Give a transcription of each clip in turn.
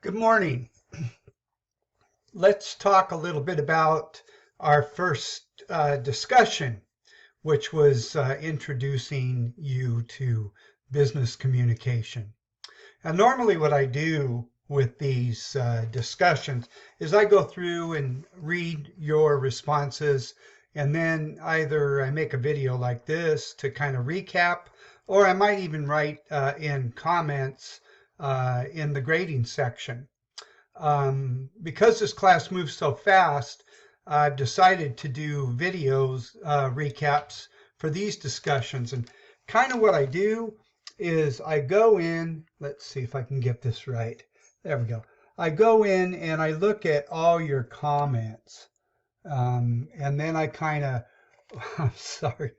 Good morning. Let's talk a little bit about our first discussion, which was introducing you to business communication. And normally what I do with these discussions is I go through and read your responses, and then either I make a video like this to kind of recap, or I might even write in comments in the grading section. Because this class moves so fast, I've decided to do videos, recaps for these discussions. And kind of what I do is I go in, let's see if I can get this right. There we go. I go in and I look at all your comments. And then I kind of, I'm sorry,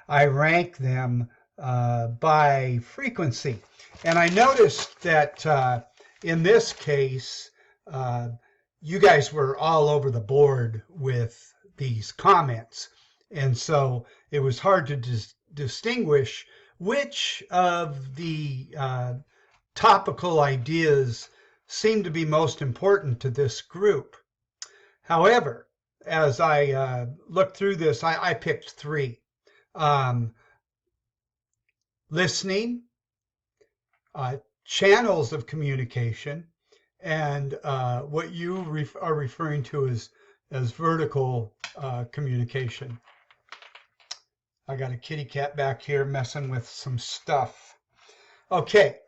I rank them by frequency. And I noticed that in this case, uh, you guys were all over the board with these comments. And so it was hard to distinguish which of the topical ideas seemed to be most important to this group. However, as I looked through this, I picked three. Listening, channels of communication, and what you are referring to as vertical communication. I got a kitty cat back here messing with some stuff. Okay,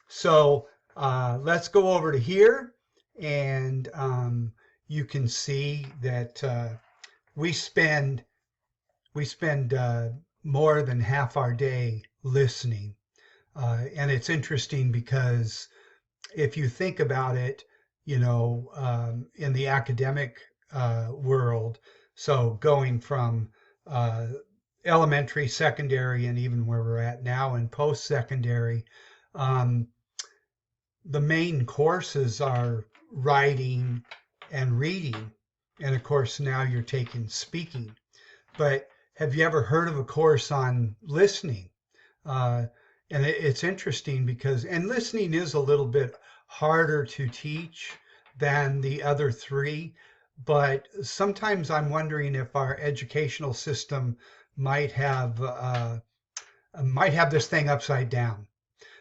so let's go over to here, and you can see that we spend more than half our day listening. And it's interesting because if you think about it, in the academic world, so going from elementary, secondary, and even where we're at now in post-secondary, the main courses are writing and reading. And of course, now you're taking speaking. But have you ever heard of a course on listening? And it's interesting because, and listening is a little bit harder to teach than the other three, but sometimes I'm wondering if our educational system might have this thing upside down.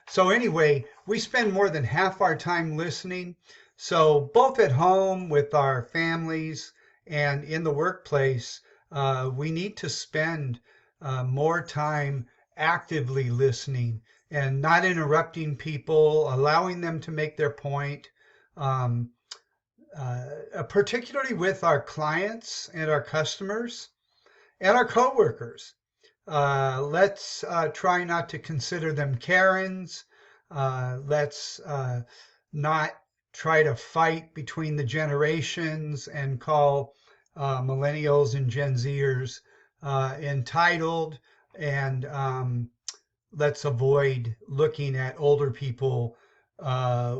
So anyway, we spend more than half our time listening. So both at home with our families and in the workplace, we need to spend more time actively listening and not interrupting people, allowing them to make their point, particularly with our clients and our customers and our coworkers. Let's try not to consider them Karens. Let's not try to fight between the generations and call millennials and Gen Zers entitled, and let's avoid looking at older people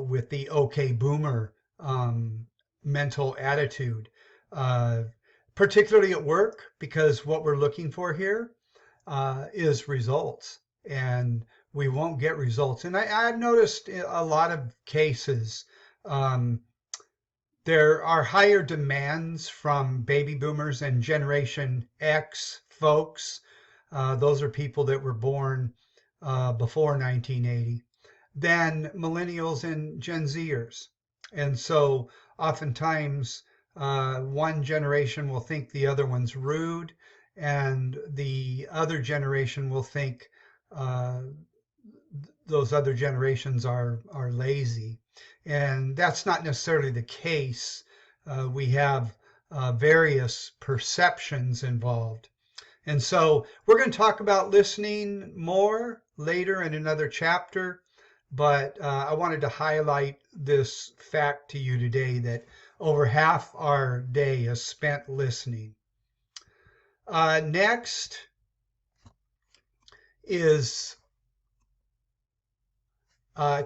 with the okay boomer mental attitude, particularly at work, because what we're looking for here is results, and we won't get results. And I've noticed a lot of cases there are higher demands from baby boomers and Generation X folks. Those are people that were born before 1980, than millennials and Gen Zers. And so oftentimes one generation will think the other one's rude, and the other generation will think those other generations are lazy. And that's not necessarily the case. We have various perceptions involved. And so we're going to talk about listening more later in another chapter, but I wanted to highlight this fact to you today that over half our day is spent listening. Next is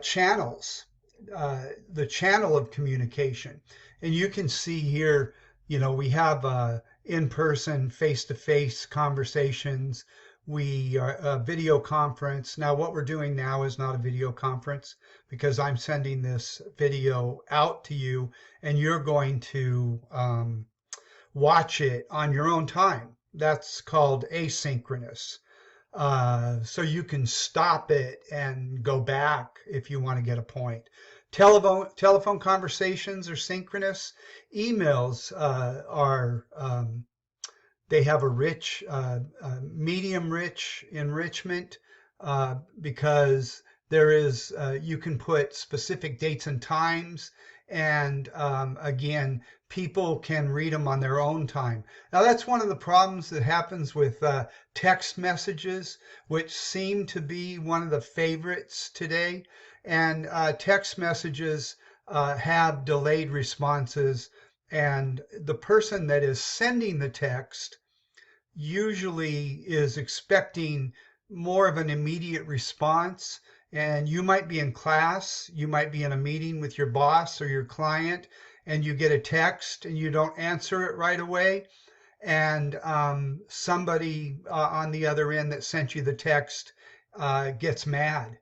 channels, the channel of communication. And you can see here, we have in-person, face-to-face conversations. we are a video conference. Now, what we're doing now is not a video conference because I'm sending this video out to you and you're going to watch it on your own time. That's called asynchronous. So you can stop it and go back if you want to get a point. Telephone conversations are synchronous. Emails are they have a rich, medium rich enrichment because there is you can put specific dates and times, and again, people can read them on their own time. Now, that's one of the problems that happens with text messages, which seem to be one of the favorites today. And text messages have delayed responses, and the person that is sending the text usually is expecting more of an immediate response. And you might be in class, you might be in a meeting with your boss or your client, and you get a text and you don't answer it right away. And somebody on the other end that sent you the text gets mad.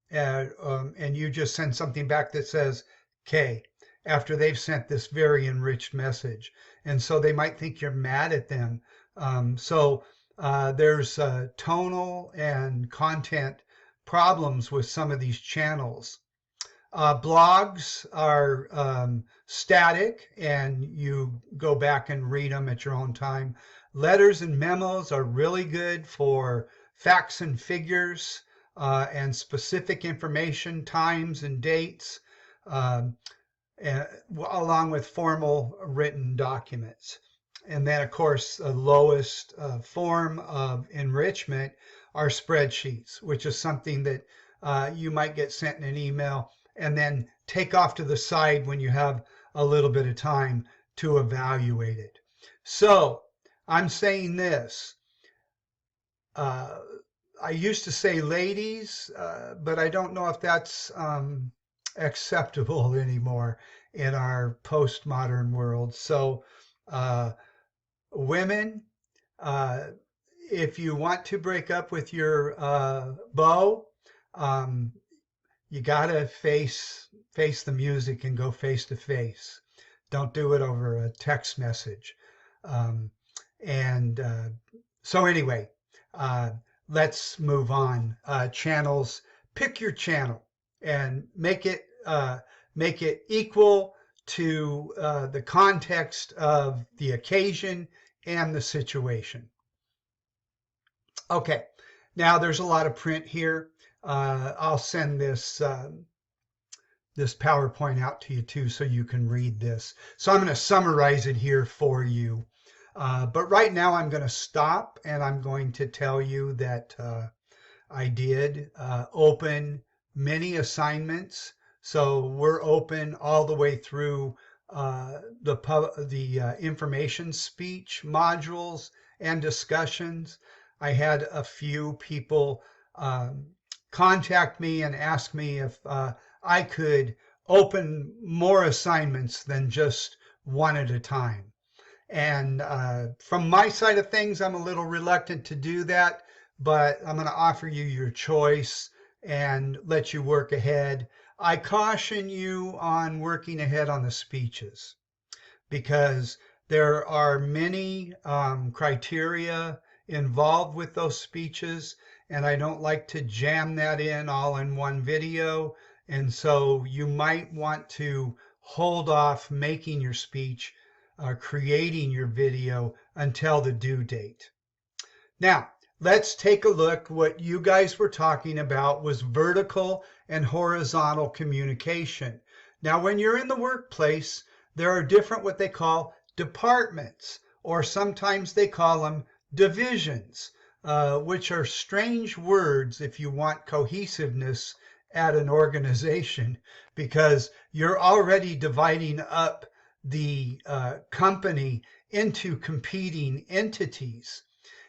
And you just send something back that says, "K," after they've sent this very enriched message. And so they might think you're mad at them. So there's tonal and content problems with some of these channels. Blogs are static and you go back and read them at your own time. Letters and memos are really good for facts and figures and specific information, times and dates, along with formal written documents. And then, of course, the lowest form of enrichment are spreadsheets, which is something that you might get sent in an email and then take off to the side when you have a little bit of time to evaluate it. So I'm saying this. I used to say ladies, but I don't know if that's acceptable anymore in our postmodern world. So women, if you want to break up with your beau, you gotta face the music and go face to face. Don't do it over a text message. So anyway, let's move on. Channels. Pick your channel and make it equal to the context of the occasion and the situation. Okay, now there's a lot of print here. I'll send this this PowerPoint out to you too so you can read this. So I'm going to summarize it here for you. But right now I'm going to stop and I'm going to tell you that I did open many assignments. So we're open all the way through the information speech modules and discussions. I had a few people contact me and ask me if I could open more assignments than just one at a time. And from my side of things, I'm a little reluctant to do that, but I'm going to offer you your choice and let you work ahead. I caution you on working ahead on the speeches because there are many criteria involved with those speeches, and I don't like to jam that in all in one video. And so you might want to hold off making your speech, creating your video until the due date. Now, let's take a look. What you guys were talking about was vertical and horizontal communication. Now, when you're in the workplace, there are different what they call departments, or sometimes they call them divisions, which are strange words if you want cohesiveness at an organization, because you're already dividing up the company into competing entities.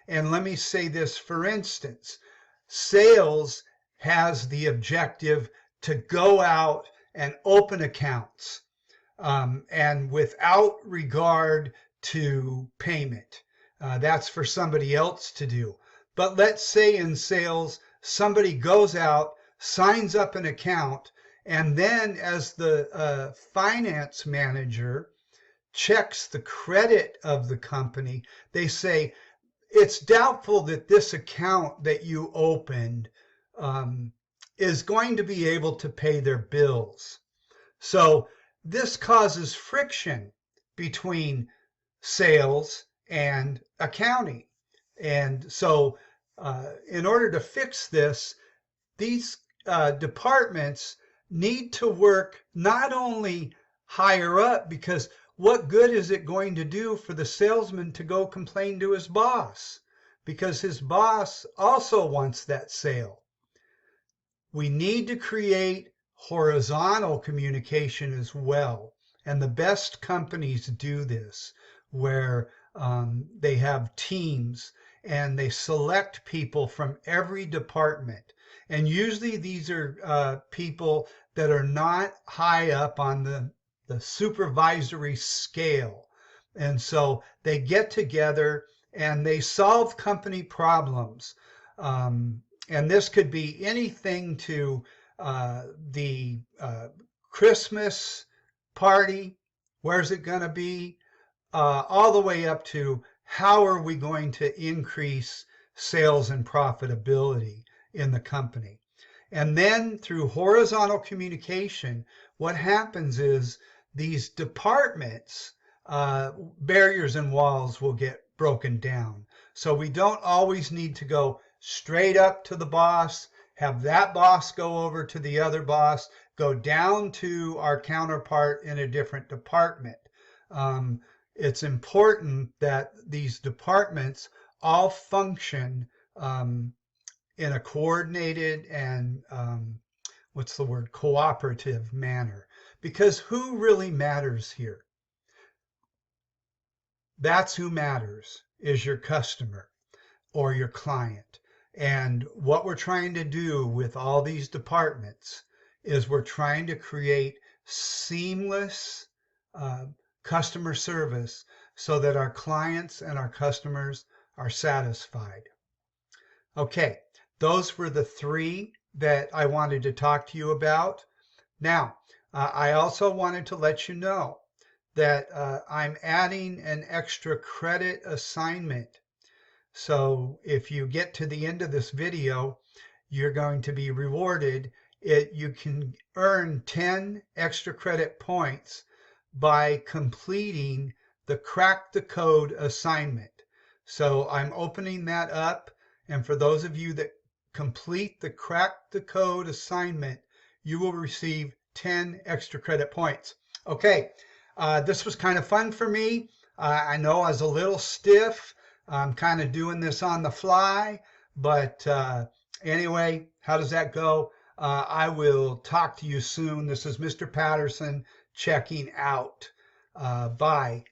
And let me say this, for instance, sales has the objective to go out and open accounts and without regard to payment. That's for somebody else to do. But let's say in sales, somebody goes out, signs up an account, and then as the finance manager checks the credit of the company, they say, it's doubtful that this account that you opened is going to be able to pay their bills. So this causes friction between sales and accounting. And so in order to fix this, these departments need to work not only higher up, because what good is it going to do for the salesman to go complain to his boss? Because his boss also wants that sale. We need to create horizontal communication as well. And the best companies do this, where they have teams and they select people from every department. And usually these are people that are not high up on the supervisory scale. And so they get together and they solve company problems. And this could be anything to the Christmas party, where's it going to be, all the way up to how are we going to increase sales and profitability in the company. And then through horizontal communication, what happens is these departments, barriers and walls will get broken down. So we don't always need to go straight up to the boss, have that boss go over to the other boss, go down to our counterpart in a different department. It's important that these departments all function in a coordinated and cooperative manner. Because who really matters here? That's who matters, is your customer or your client. And what we're trying to do with all these departments is we're trying to create seamless customer service so that our clients and our customers are satisfied. Okay, those were the three that I wanted to talk to you about. Now, I also wanted to let you know that I'm adding an extra credit assignment. So if you get to the end of this video, you're going to be rewarded. You can earn 10 extra credit points by completing the Crack the Code assignment. So I'm opening that up. And for those of you that complete the Crack the Code assignment, you will receive 10 extra credit points. Okay, this was kind of fun for me. I know I was a little stiff. I'm kind of doing this on the fly, but anyway, how does that go? I will talk to you soon. This is Mr. Patterson checking out. Bye.